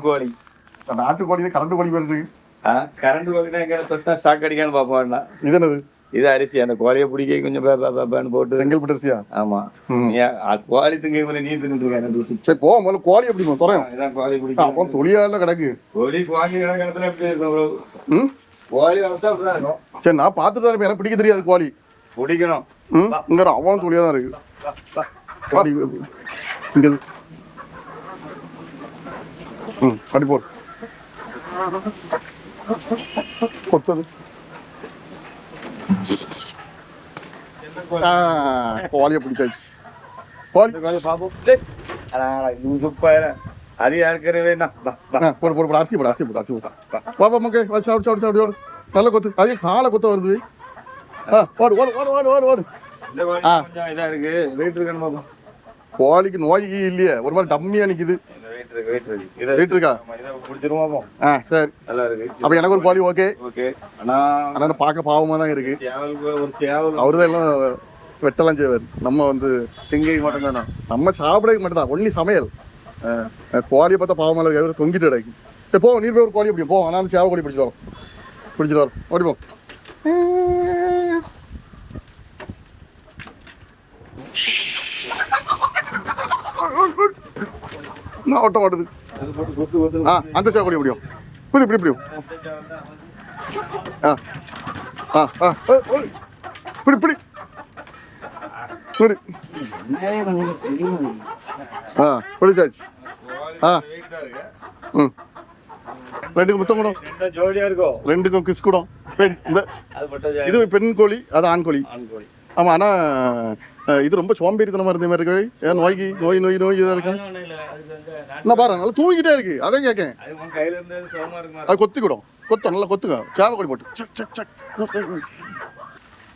கோழி நாட்டுக்கோழி கரண்ட் கோழி வருது. கரண்ட் கோழினா எங்க தொட்டா ஷாக் அடிக்கான்னு பாப்போம்னா இது என்னது? இது அரிசி. அந்த கோழியை பிடிக்க கொஞ்சம் போட்டு செங்கல்பட்டு அரிசியா? ஆமா. கோழி திங்க நீ தின்னு. சரி போ, முதல்ல கோழி எப்படி துறையும் இதான் கோழி பிடிக்கும். அப்போ தொழிலாளர் கிடக்கு கோழி கிடக்குறதுல எப்படி இருக்கும்? கோழி வளர்த்தா அப்படிதான் இருக்கும். சரி நான் பார்த்துட்டு தான் எனக்கு பிடிக்க தெரியாது கோழி பிடிக்கணும். இங்க அவன் தொழிலா தான் இருக்கு கோழி இங்க. அடி போ கொத்தது கோழியை பிடிச்சாச்சு. கோழி அது யாருக்கிறவே போடு போடு போடு அரிசி போடு அரிசி போடு அரிசி போடு பாப்பா மக்கள் சாப்பிடு சாப்பிடு சாப்பிடு நல்ல கொத்து. அதே காலை கொத்த வருது. ஓடு ஓடு ஓடு ஓடு ஓடு ஓடு. இதா இருக்கு. வெயிட் இருக்கணும் பாப்பா. கோழிக்கு நோய் இல்லையே, ஒரு மாதிரி டம்மியா நிக்குது. வெயிட் இருக்கா? சரி நல்லா இருக்கு. அப்ப எனக்கு ஒரு கோழி ஓகே. ஆனா பார்க்க பாவமா தான் இருக்கு. அவருதான் எல்லாம் வெட்டலாம் செய்வார். நம்ம வந்து திங்கை மட்டும் தானே, நம்ம சாப்பிடக்கு மட்டும் தான். ஒன்லி சமையல். கோழியை பார்த்தா பாவமா இருக்கு, தொங்கிட்டு கிடைக்கும். சரி போ, நீர் போய் ஒரு கோழி எப்படி போ. ஆனால் சேவை கோழி பிடிச்சிட்டு வரோம் ஓடி போ. ஓட்டம் ஓடுது. அந்த சேவை கோழி எப்படியும் இப்படி இப்படி இப்படியும் இப்படி இப்படி பிடிச்சாச்சு. ரெண்டுக்கும் முத்தம் கூட, ரெண்டுக்கும் கிஸ் கூட. இது பெண் கோழி, அது ஆண் கோழி. ஆமா. ஆனா இது ரொம்ப சோம்பேறித்தனமா இருந்த மாதிரி இருக்கு. ஏன் நோய்க்கு நோய் நோய் நோய் இதாக இருக்கா? நான் பாரு நல்லா தூங்கிட்டே இருக்கு. அதான் கேட்கேன். அது கொத்திக்கூடும். கொத்த நல்லா கொத்துங்க. சேவை கோழி போட்டு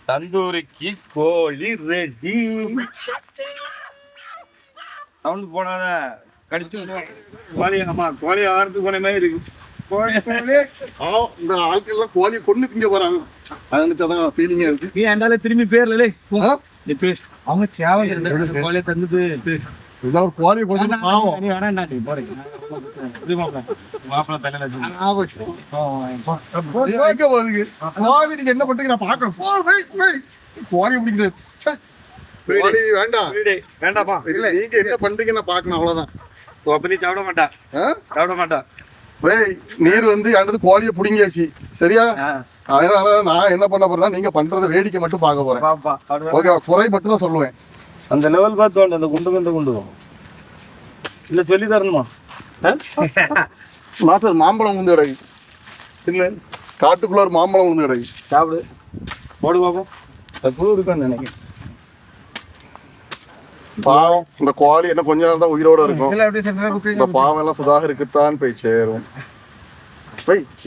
தந்தூரிக்கு கோழி ரெடி. சவுண்ட் போடாத, கடிச்சு கோழி. ஆமா, கோழி ஆகிறதுக்கு போன மாதிரி இருக்கு. இந்த ஆட்கள் எல்லாம் கோழியை கொண்டு திங்க போறாங்க. அது நினைச்சாதான் ஃபீலிங்கா இருக்கு. நீ ஏண்டால திரும்பி பேர்ல அவங்க சேவை கோழியை தந்துட்டு இதான் ஒரு கோழியை கொண்டு பாவம். நீ வேணாண்டா, நீ போறீங்க மாப்பிள்ள தண்ணில எங்க போகுது கோழி? நீங்க என்ன பண்றீங்க நான் பாக்குறேன். கோழி பிடிக்குது. கோழி வேண்டாம் வேண்டாப்பா. இல்ல நீங்க என்ன பண்றீங்க நான் பாக்கணும், அவ்வளவுதான். நீ சாப்பிட மாட்டா, சாப்பிட மாட்டா. நீர் வந்து ஆண்டது கோழியை பிடிங்கியாச்சு, சரியா? அதனால நான் என்ன பண்ண போறேன்னா, நீங்க பண்றத வேடிக்கை மட்டும் பார்க்க போறேன். ஓகே, குறை மட்டும் தான் சொல்லுவேன். அந்த லெவல் பார்த்து அந்த குண்டு குண்டு இல்ல சொல்லி தரணுமா? மாஸ்டர் மாம்பழம் வந்து கிடைக்கு இல்ல, காட்டுக்குள்ள ஒரு மாம்பழம் வந்து கிடைக்கு. சாப்பிடு, போடு பாப்போம். அது புழு இருக்குன்னு நினைக்கிறேன். பாவம் இந்த கோழி என்ன கொஞ்ச நேரம் தான் உயிரோட இருக்கும். இந்த பாவம் எல்லாம் சுதாகருக்குத்தான் போய் சேரும்.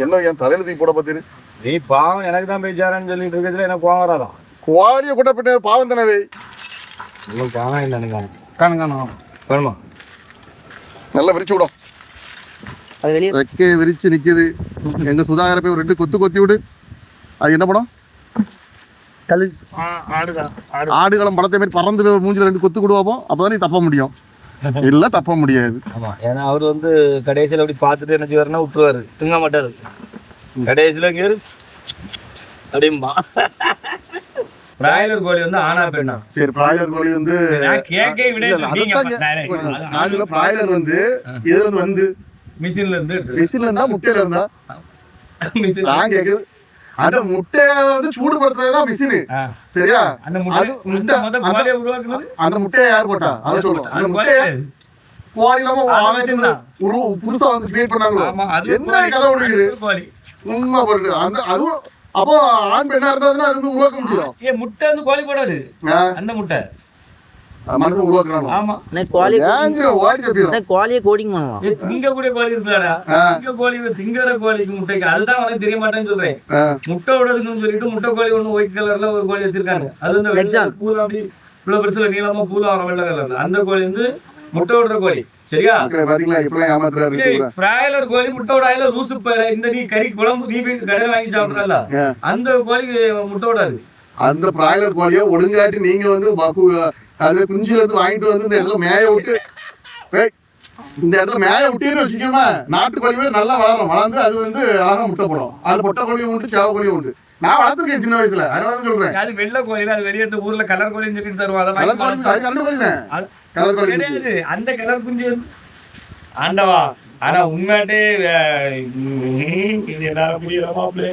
என்ன என் தலையில தூக்கி போட பத்திரு. நீ பாவம் எனக்கு தான் போய் சேரன்னு சொல்லிட்டு இருக்கிறதுல எனக்கு கோவம் வராதான். கோழியை கூட போட்டு பாவம் தானே. பாவம் இல்லை வேணுமா? நல்லா விரிச்சு விடும். ரெக்கை விரிச்சு நிக்குது. எங்க சுதாகர போய் ஒரு 2 கொத்து கொத்தி விடு. அது என்ன படம்? ஆடுகளம் படத்தை மாதிரி பறந்து போய் ஒரு மூஞ்சில 2 கொத்து கொடுவோம். அப்பதான் நீ தப்ப முடியும். இல்ல தப்ப முடியாது. ஆமா, ஏன்னா அவர் வந்து கடைசியில அப்படி பார்த்துட்டு என்ன செய்வாருன்னா விட்டுருவாரு, திங்க மாட்டாரு. கடைசியில இங்க அப்படிமா. பிராய்லர் கோழி வந்து ஆனா பெண்ணா? சரி, பிராய்லர் கோழி வந்து பிராய்லர் வந்து இதுல வந்து மிஷின்ல இருந்தா முட்டையில இருந்தா நான் கேக்குது. அந்த முட்டைய வந்து சூடுபடுத்துறதுதான் மிஷினு, சரியா? அந்த முட்டையை யார் போட்டா அதை சொல்லுவோம். அந்த முட்டைய கோழி இல்லாம புதுசா வந்து கிரியேட் பண்ணாங்களோ, என்ன கதை ஒழுங்குது உண்மை போட்டு. அந்த அதுவும் அப்போ ஆண் பெண்ணா இருந்தா அது உருவாக்க முடியும். முட்டை வந்து கோழி போடாது. அந்த முட்டை மனசு உருவாக்குறாங்க. ஆமா, கோழியை கோடிங் பண்ணுவான். திங்கக்கூடிய கோழி இருக்குல்லடா, கோழி திங்கிற கோழிக்கு முட்டைக்கு அதுதான் உனக்கு தெரிய மாட்டேன்னு சொல்றேன். முட்டை விடுறதுன்னு சொல்லிட்டு முட்டை கோழி ஒண்ணு ஒயிட் கலர்ல ஒரு கோழி வச்சிருக்காங்க. அது வந்து பூ அப்படி இவ்வளவு பெருசுல நீளமா பூல வர வெள்ளை கலர்ல அந்த கோழி வந்து முட்டை விடுற கோழி, சரியா? பிராய்லர் கோழி முட்டை விடாயில லூசு பேரு. இந்த நீ கறி குழம்பு நீ போய் கடையில வாங்கி சாப்பிடல, அந்த கோழிக்கு முட்டை விடாது. அந்த பிராய்லர் கோழியை ஒழுங்காட்டி நீங்க வந்து அது குஞ்சுல இருந்து வாங்கிட்டு வந்து இந்த இடத்துல மேய விட்டு இந்த இடத்துல மேய விட்டீங்கன்னு வச்சுக்கோமா நாட்டுக்கோழியே நல்லா வளரும், வளர்ந்து அது வந்து அழகா முட்டை போடும். அது பொட்டை கோழியும் உண்டு, சேவ கோழியும் உண்டு. நான் வளர்த்துருக்கேன் சின்ன வயசுல, அதனால சொல்றேன். அது வெள்ளை கோழி, அது வெளியே ஊர்ல கலர் கோழின்னு சொல்லிட்டு தருவாங்க. கலர் கோழி அது கலர் கோழி தான். கலர் கோழி கிடையாது, அந்த கலர் குஞ்சு ஆண்டவா. ஆனா உண்மையாட்டே இது என்ன புரியல மாப்பிள்ளை.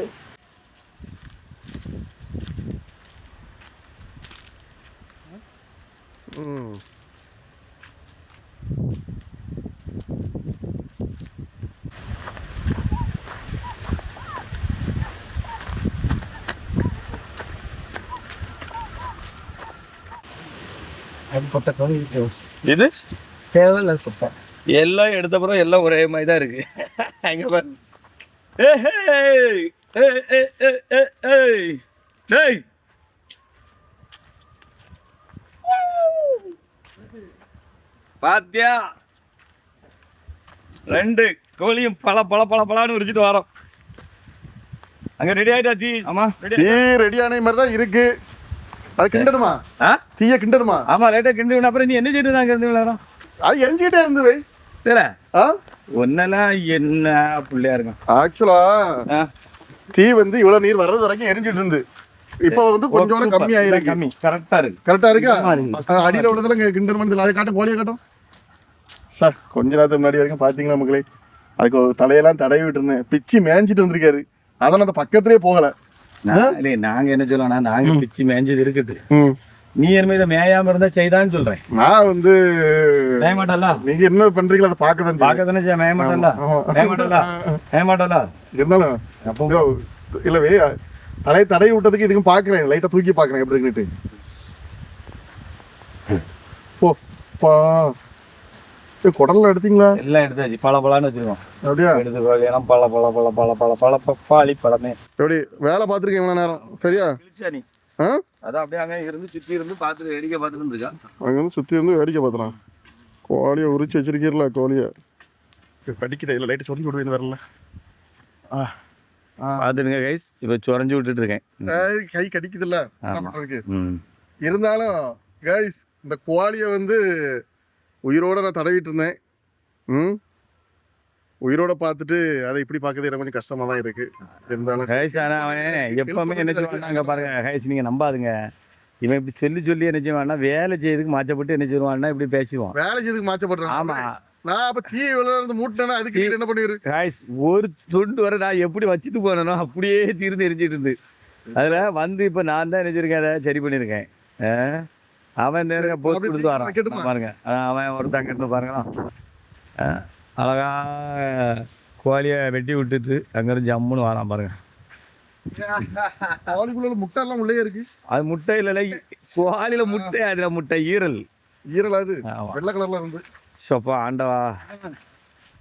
இது எல்லாம் எடுத்த பிறகு எல்லாம் ஒரே மாதிரி தான் இருக்கு. அங்க பாரு. பாத்தியா, 2 கோழியும் பழன்னு உரிச்சிட்டு வரோம். அங்க ரெடி ஆயிட்டா தீ? ஆமா தீ ரெடி ஆன மாதிரி தான் இருக்கு. அது கிண்டணுமா? தீய கிண்டணுமா? ஆமா, லைட்டா கிண்டு. அப்புறம் நீ என்ன செய்து நாங்க இருந்து விளையாடும்? அது எரிஞ்சிட்டே இருந்து வை. சரி, ஒன்னெல்லாம் என்ன பிள்ளையா இருக்கும். ஆக்சுவலா தீ வந்து இவ்வளவு நீர் வர்றது வரைக்கும் எரிஞ்சிட்டு இருந்து, இப்போ வந்து கொஞ்சம் கம்மி ஆயிருக்கு. கம்மி கரெக்டா இருக்கு. கரெக்டா இருக்கா? அடியில உள்ளதெல்லாம் கிண்டணும். அதை காட்டும், கோழியை காட்டும். சார் கொஞ்ச நேரத்துக்கு முன்னாடி வரைக்கும் பாத்தீங்களா மக்களே, அதுக்கு தலையெல்லாம் தடவி விட்டு இருந்தேன். பிச்சு மேய்ஞ்சிட்டு வந்திருக்காரு. அதெல்லாம் அந்த பக்கத்திலே போகல. நாங்க என்ன சொல்லணும்னா, நாங்க பிச்சு மேய்ஞ்சது இருக்குது. நீ என்ன இதை மேயாம இருந்தா செய்தான்னு சொல்றேன். நான் வந்து மேய மாட்டல. நீங்க என்ன பண்றீங்களோ அதை பாக்கதானே மேய மாட்டல. இருந்தாலும் இல்லவே தலையை தடவி விட்டதுக்கு இதுக்கும் பாக்குறேன். லைட்டா தூக்கி பாக்குறேன் எப்படி இருக்குன்னு. குடல்லாம் எடுத்தீங்களா? எல்லாம் எடுத்தாச்சு. பழன்னு வச்சிருக்கோம். அப்படியா? எடுத்து பழ பப்பாளி பழமே. எப்படி வேலை பார்த்துருக்கேன் இவ்வளவு நேரம்? சரியா நீ? அதான் அப்படியே அங்கே இருந்து சுற்றி இருந்து பார்த்துட்டு வேடிக்கை பார்த்துட்டு இருக்கா. அங்கே வந்து சுற்றி இருந்து வேடிக்கை பார்த்துலாம். கோழியை உரிச்சு வச்சிருக்கீங்களா? கோழியை கடிக்குதா? இல்லை லைட்டு சொரிஞ்சு விடுவேன் வரல. பார்த்துடுங்க கைஸ், இப்போ சொரஞ்சு விட்டுட்டு இருக்கேன். கை கடிக்குதுல்ல அதுக்கு. இருந்தாலும் கைஸ், இந்த கோழியை வந்து உயிரோட நான் தடவிட்டு இருந்தேன். உயிரோட பார்த்துட்டு அதை இப்படி பார்க்கறது எனக்கு கொஞ்சம் கஷ்டமா தான் இருக்கு. இருந்தாலும் ஹைஸ் அவன் எப்பவுமே என்ன செய்வாங்க பாருங்க ஹைஸ், நீங்க நம்பாதுங்க. இவன் இப்படி சொல்லி என்ன செய்வான்னா, வேலை செய்யறதுக்கு மாற்றப்பட்டு என்ன செய்வான்னா இப்படி பேசுவான். வேலை செய்யறதுக்கு மாற்றப்படுறான். ஆமா, நான் அப்ப தீ விளையாடுறது மூட்டினா அதுக்கு என்ன பண்ணிரு ஹைஸ், ஒரு துண்டு வர நான் எப்படி வச்சுட்டு போனேனோ அப்படியே தீர்ந்து எரிஞ்சிட்டு இருந்து. அதுல வந்து இப்ப நான் தான் நினைச்சிருக்கேன், அதை சரி பண்ணிருக்கேன். அவன் நேரம் போட்டு கொடுத்து வரான் பாருங்க. அவன் ஒருத்தன் கேட்டு பாருங்களா, அழகா கோழியை வெட்டி விட்டுட்டு அங்கிருந்து ஜம்முன்னு வரான் பாருங்க. கோழிக்குள்ள முட்டை எல்லாம் உள்ளே இருக்கு. அது முட்டை இல்ல, கோழியில முட்டை. அதுல முட்டை ஈரல் அது வெள்ளை கலர்ல இருந்து. சோப்பா ஆண்டவா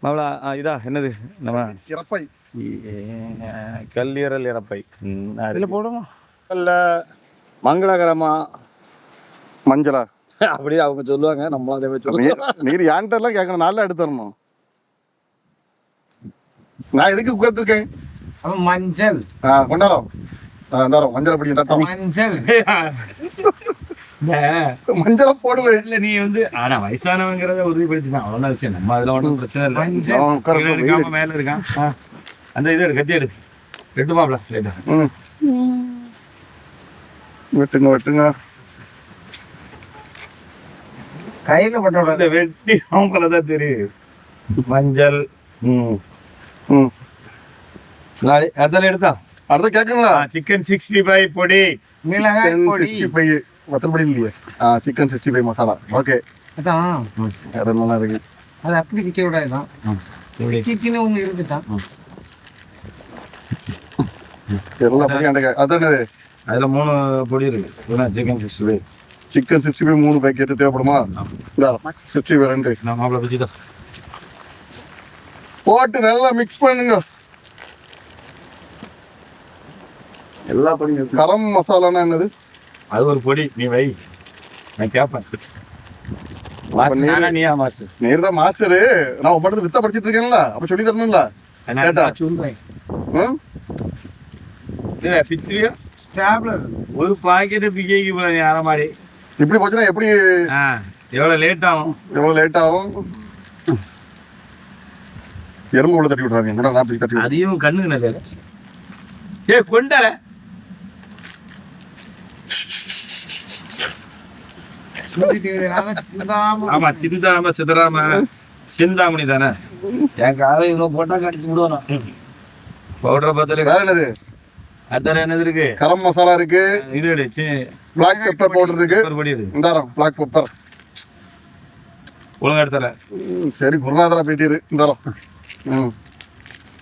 மாவளா. இதா என்னது நம்ம இறப்பை, கல்லீரல் இறப்பை. அதுல போடுமா இல்ல மங்களகரமா மஞ்சளா அப்படியே அவங்க சொல்லுவாங்க. நம்மளும் அதே மாதிரி சொல்லுவோம். நீர் யான்ட்டெல்லாம் கேட்கணும், நல்லா எடுத்துடணும். நான் எதுக்கு உட்கார்ந்துருக்கேன்? மஞ்சள் கொண்டாரோம். மஞ்சள் அப்படி தட்டம் மஞ்சள் மஞ்சளை போடுவேன். இல்ல நீ வந்து ஆனா வயசானவங்கிறத உறுதிப்படுத்திதான் அவ்வளவுதான் விஷயம். நம்ம அதுல ஒன்றும் பிரச்சனை இல்லை. மேல இருக்கான் அந்த இது கத்தி எடு ரெண்டு மாப்பிள வெட்டுங்க கையில பட்ட வெட்டி அவங்களதான் தெரியும். மஞ்சள் அதெல்லாம் எடுத்தா அடுத்த கேட்கங்களா? சிக்கன் 65 பொடி, மிளகாய் பொடி, 65 வத்தல்பொடி இல்லையே. சிக்கன் 65 மசாலா. ஓகே, அதான் வேற நல்லா இருக்கு. அது அப்படி விற்க விடாதுதான். சிக்கன் ஒன்று இருக்குதான். எல்லாம் பொடி. அதானே அதுல 3 பொடி இருக்கு. சிக்கன் 65 சிக்கன் 65 3 பேக்கெட் தேவைப்படுமா? 65 2 மாப்பிள பிச்சுதான் போட்டு நல்லா மிக்ஸ் பண்ணுங்க. எல்லா பொடியும். கரம் மசாலானா என்னது? அது ஒரு பொடி. நீ வை, நான் கேட்பேன். நீர் தான் மாஸ்டரு. நான் உன் படத்தை வித்த படிச்சுட்டு இருக்கேன்ல, அப்ப சொல்லி தரணும்ல. ஒரு பாக்கெட் பிகைக்கு போல நீ அரை மாதிரி இப்படி போச்சுன்னா எப்படி? எவ்வளவு லேட் ஆகும்? எவ்வளவு லேட் ஆகும்? எறும்பு உள்ள தட்டி விடுறாங்க. என்னடா நான் அப்படி தட்டி விடுறேன்? அதையும் கண்ணுக்கு நல்லது. ஏய் கொண்டால ஆமா சிந்தாம சிதறாம சிந்தாமணி தானே. என் காலை இவ்வளவு போட்டா கடிச்சு விடுவானா பவுடரை பார்த்தாலே. வேற என்னது? அதான் என்னது இருக்கு? கரம் மசாலா இருக்கு, இது அடிச்சு பிளாக் பெப்பர் பவுடர் இருக்கு. பொடி இருக்கு. இந்தாரம் பிளாக் பெப்பர் ஒழுங்கா எடுத்தல. சரி குருநாதரா போயிட்டு இந்தாரம்.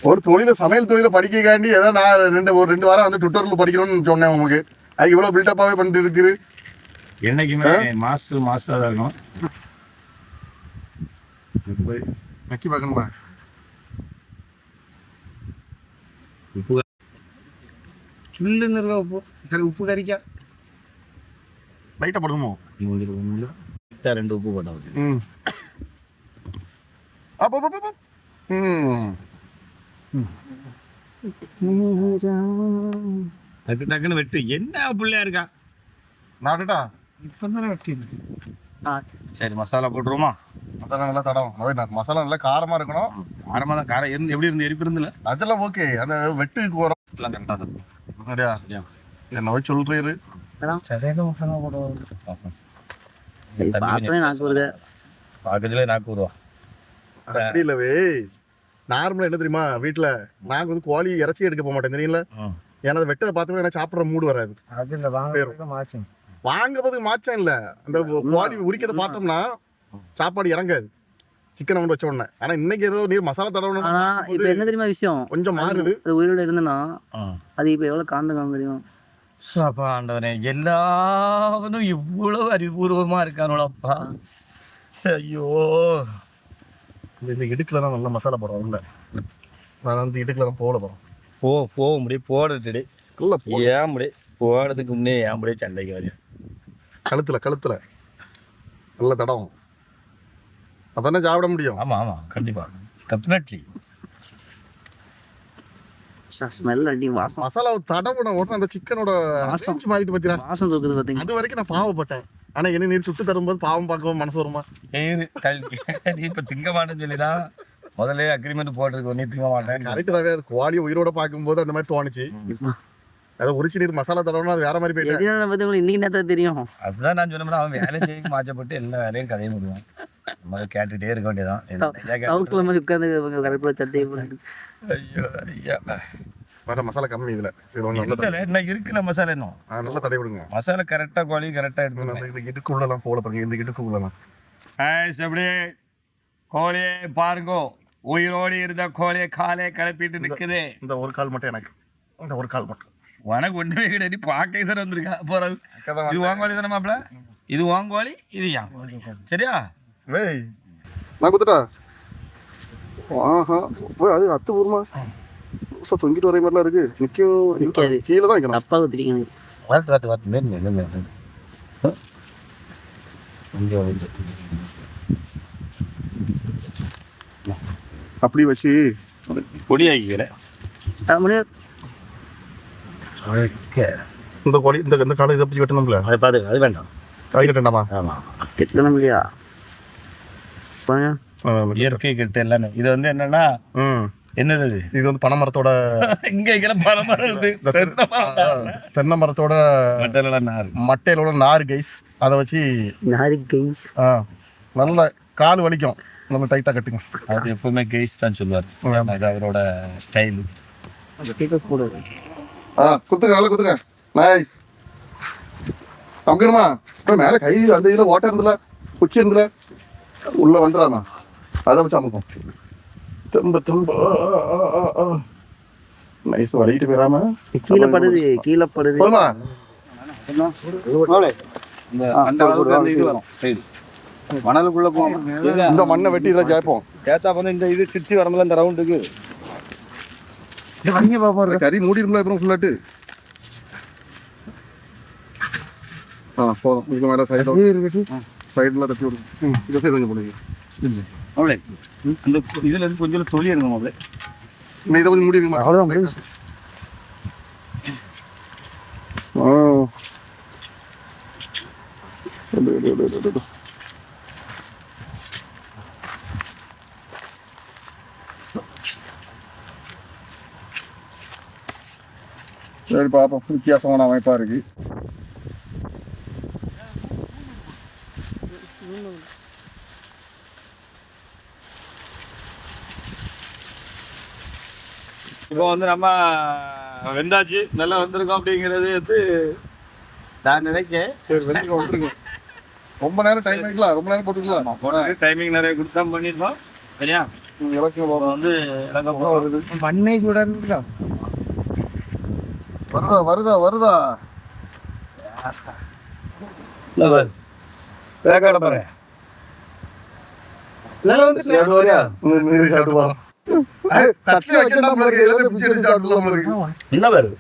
ஒரு தொழில சமையல் தொழில படிக்காண்டி ஏதோ நான் ஒரு 2 வாரம் வந்து ட்விட்டர்ல படிக்கணும்னு சொன்னேன் உங்களுக்கு. அது இவ்வளவு பில்டப்பாவே பண்ணிட்டு இருக்குது. என்னைக்குமே மாஸ்டர் தான் இருக்கும். நக்கி பார்க்கணுமா? உப்பு சுல்லுன்னு இருக்க உப்பு. சரி உப்பு கறிக்கா லைட்டா போடுமோ? 2 உப்பு போட்டோம். டக்கு டக்குன்னு வெட்டு. என்ன பிள்ளையா இருக்கா? நாட்டுட்டா இப்பதானே வெட்டி. சரி மசாலா போட்டுருவோமா? மசாலா நல்லா தடம். மசாலா நல்லா காரமா இருக்கணும். காரமா தான். காரம் இருந்து எப்படி இருந்து எரிப்பு இருந்துல அதெல்லாம் ஓகே. அந்த வெட்டுக்கு வரும் எல்லாம் கரெக்டா தான். அப்படியா? என்ன போய் சொல்றீரு? சரியான மசாலா போடுவாங்க. பாக்கத்துல நாக்கு வருவா. அப்படி இல்லவே. நார்மலா என்ன தெரியுமா, வீட்டுல நாங்க வந்து கோழி இறைச்சி எடுக்க போக மாட்டேன் தெரியுங்களா. ஏன்னா அதை வெட்டதை பார்த்தோம்னா எனக்கு சாப்பிட்ற மூடு வராது. அது இந்த வாங்க போது மாச்சம் இல்ல. அந்த கோழி உரிக்கிறத பார்த்தோம்னா சாப்பாடு இறங்காது, சிக்கனை கொண்டு வச்ச உடனே. ஆனா இன்னைக்கு ஏதோ நீர் மசாலா தடவணும். ஆனா இப்ப என்ன தெரியுமா விஷயம், கொஞ்சம் மாறுது. உயிரோட இருந்தனா அது இப்ப எவ்வளவு காந்தம் தெரியும். அப்பா ஆண்டவனே, எல்லாவனும் இவ்வளவு அறிவுபூர்வமா இருக்கானோப்பா. ஐயோ, இந்த இடுக்குலாம் நல்ல மசாலா போடுறோம். இல்லை நான் வந்து இடுக்குலாம் போட போறோம். போக முடியும் போடுறே. ஏன் முடியும் போடுறதுக்கு முன்னே ஏன் முடியும் சண்டைக்கு வரையும். கழுத்துல நல்ல தடவும். அப்பதானே சாப்பிட முடியும். ஆமா ஆமா கண்டிப்பா டெஃபினெட்லி. ஸ்மெல் அடி வாசம். மசாலா தடவுன உடனே அந்த சிக்கனோட ரேஞ்ச் மாறிட்டு பாத்தீங்களா, வாசம் தூக்குது பாத்தீங்க. அது வரைக்கும் நான் பாவப்பட்டேன். ஆனா என்ன நீர் சுட்டு தரும்போது பாவம் பார்க்கவும் மனசு வருமா? நீ இப்ப திங்க மாட்டேன்னு சொல்லிதான் முதல்ல அக்ரிமெண்ட் போட்டிருக்கோம். நீ திங்க மாட்டேன் கரெக்ட் தாவே. அது கோழியை உயிரோட பார்க்கும்போது அந்த மாதிரி தோணுச்சு. அதை உரிச்சு நீர் மசாலா தடவுனா அது வேற மாதிரி போயிட்டு இன்னைக்கு நேரத்தான் தெரியும். அதுதான் நான் சொன்னேன். அவன் வேலை செய்ய மாற்றப்பட்டு எல்லா வேலையும் கதையும் முடியும். நம்ம கேட்டுட்டே இருக்க வேண்டியதான். வேற மசாலா கம்மி இதுல. என்ன இருக்குல்ல மசாலா இன்னும் நல்லா தடவி விடுங்க. மசாலா கரெக்டா கோழி கரெக்டா எடுத்து இதுக்கு உள்ளலாம் போல பாருங்க. இந்த இடுக்கு உள்ளலாம் அப்படியே கோழியை பாருங்க. உயிரோடு இருந்த கோழியை காலே கிளப்பிட்டு நிக்குது. இந்த ஒரு கால் மட்டும் எனக்கு. இந்த ஒரு கால் மட்டும் உனக்கு ஒன்றுமே கிடையாது. பார்க்க தானே வந்திருக்கா போறது. இது வாங்கோழி தானே மாப்பிள்ள. இது வாங்கோழி, இது ஏன் சரியா? வேய் நான் குத்துட்டா. ஆஹா அது அத்து ஊருமா தொங்கிட்டு வர மாதிரிலாம் இருக்கு. நிற்கும் கீழே தான் வைக்கணும். அப்பாவுக்கு தெரியும். அப்படி வச்சு பொடி ஆகிக்கிறேன். இந்த கோழி இந்த காலை இதை பற்றி வெட்டணும்ல. அதை பார்த்து அது வேண்டாம். கை கட்டண்டாமா? ஆமாம் கட்டணும் இல்லையா? இயற்கை கட்டு எல்லாமே. இது வந்து என்னன்னா என்னது, இது வந்து பனை மரத்தோட இங்க பனை மரம் தென்னை மரத்தோட மட்டையில உள்ள நார் கைஸ். அதை வச்சு நல்ல கால் வலிக்கும். நம்ம டைட்டா கட்டுங்க. அது எப்பவுமே கைஸ் தான் சொல்லுவார். அது அவரோட ஸ்டைல். குத்துங்க நல்லா குத்துங்க. நைஸ். அமுக்கணுமா? இப்போ மேலே கை அந்த இதில் ஓட்ட இருந்துல குச்சி இருந்துல உள்ள வந்துடாமா, அதை வச்சு அமுக்கும். திரும்ப நைஸ் வலிக்கிட்டு போயிடாம கீழே படுது. போதுமா? மணலுக்குள்ள போவோம். இந்த மண்ணை வெட்டி இதில் ஜாய்ப்போம். கேட்டா வந்து இந்த இது சுற்றி வரமில்ல இந்த ரவுண்டுக்கு கறி மூடிடும்ல அப்புறம் ஃபுல்லாட்டு. போதும். இதுக்கு மேலே சைடில் தட்டி விடுங்க. இந்த சைடு கொஞ்சம் போடுங்க. அவ்வளோ அந்த இதில் இருந்து கொஞ்சம் தொழில் இருக்கும். அவ்வளோ இதை கொஞ்சம் மூடிடுங்க. அவ்வளோதான். சரி பார்ப்போம், வித்தியாசமான அமைப்பா இருக்கு. இப்போ வந்து நம்ம வெந்தாச்சு நல்லா வந்திருக்கோம் அப்படிங்கிறது வந்து நான் நினைக்கிறேன். சரி வெந்துக்க வந்துருங்க. ரொம்ப நேரம் டைம் ஆகிக்கலாம், ரொம்ப நேரம் போட்டுக்கலாம். டைமிங் நிறைய கொடுத்தா பண்ணிருக்கோம். சரியா இலக்கியம் வந்து வருது. பண்ணை கூட இருக்குதா? வருதா வருதா வருதா பேக்காட பாரு சாப்பிட்டு போறோம். தட்டில வைக்கணும் இருக்கு, எல்லாத்தையும் பிடிச்சி எடுத்து சாப்பிடலாம் இருக்கு. என்ன வருது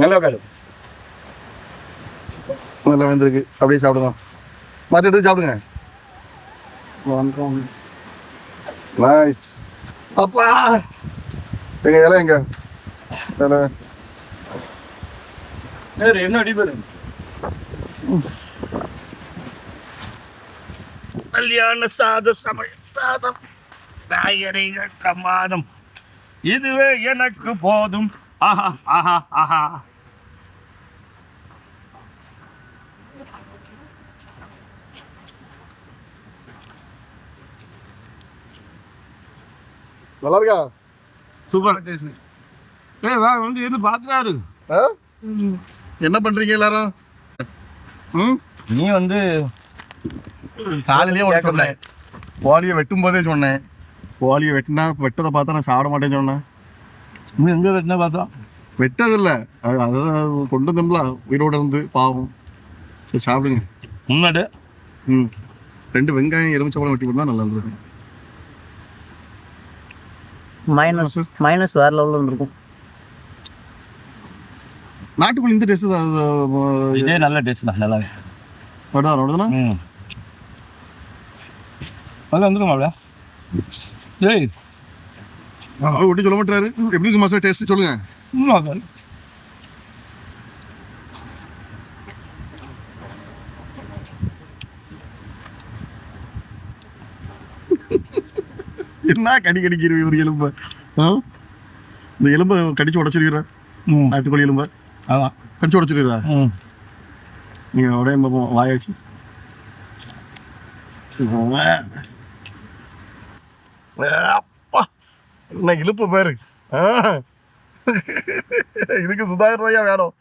நல்லா காடு நல்லா வந்திருக்கு, அப்படியே சாப்பிடுங்க. மாற்றி எடுத்து சாப்பிடுங்க. நைஸ். அப்பா எங்க இலை எங்க இலை? என்ன அடிப்பது கல்யாண சாதம் சமய சாதம் காய்கறிகள் பிரமாதம், இதுவே எனக்கு போதும். ஆஹா ஆஹா ஆஹா. நல்லா இருக்கா? சூப்பர். ஏய் வா வந்து இருந்து பாத்துறாரு. என்ன பண்றீங்க எல்லாரும்? நீ வந்து காலையிலேயே ஒன்று சொன்னேன், கோழியை வெட்டும் போதே சொன்னேன், கோழியை வெட்டதை பார்த்தா நான் சாப்பிட மாட்டேன்னு சொன்னேன். நீ எங்க வெட்டினா பார்த்தா வெட்டதில்ல, அதான் கொண்டு வந்தோம்ல உயிரோட இருந்து, பாவம். சரி சாப்பிடுங்க. முன்னாடி 2 வெங்காயம் எலுமிச்சம்பழம் வெட்டி கொடுத்தா நல்லா இருக்கும். மைனஸ் வேற லெவலில் இருக்கும். நாட்டுக்கோழி இந்த டேஸ்ட் தான். இதே நல்ல டேஸ்ட் தான். நல்லா வருதா? அது வந்துடும் அப்படியா? ஏய் ஒட்டி சொல்ல மாட்டாரு. எப்படி இருக்கு மாசம் டேஸ்ட் சொல்லுங்க. என்ன கடிக்கிற ஒரு எலும்பு? இந்த எலும்பை கடிச்சு உடச்சிருக்கிற நாட்டுக்கோழி எலும்பை கடிச்சு உடச்சிருக்கிறா? நீங்க உடைய வாயாச்சு அப்பா, என்ன இழுப்பு பேரு. இதுக்கு சுதாகர் தான் வேணும்.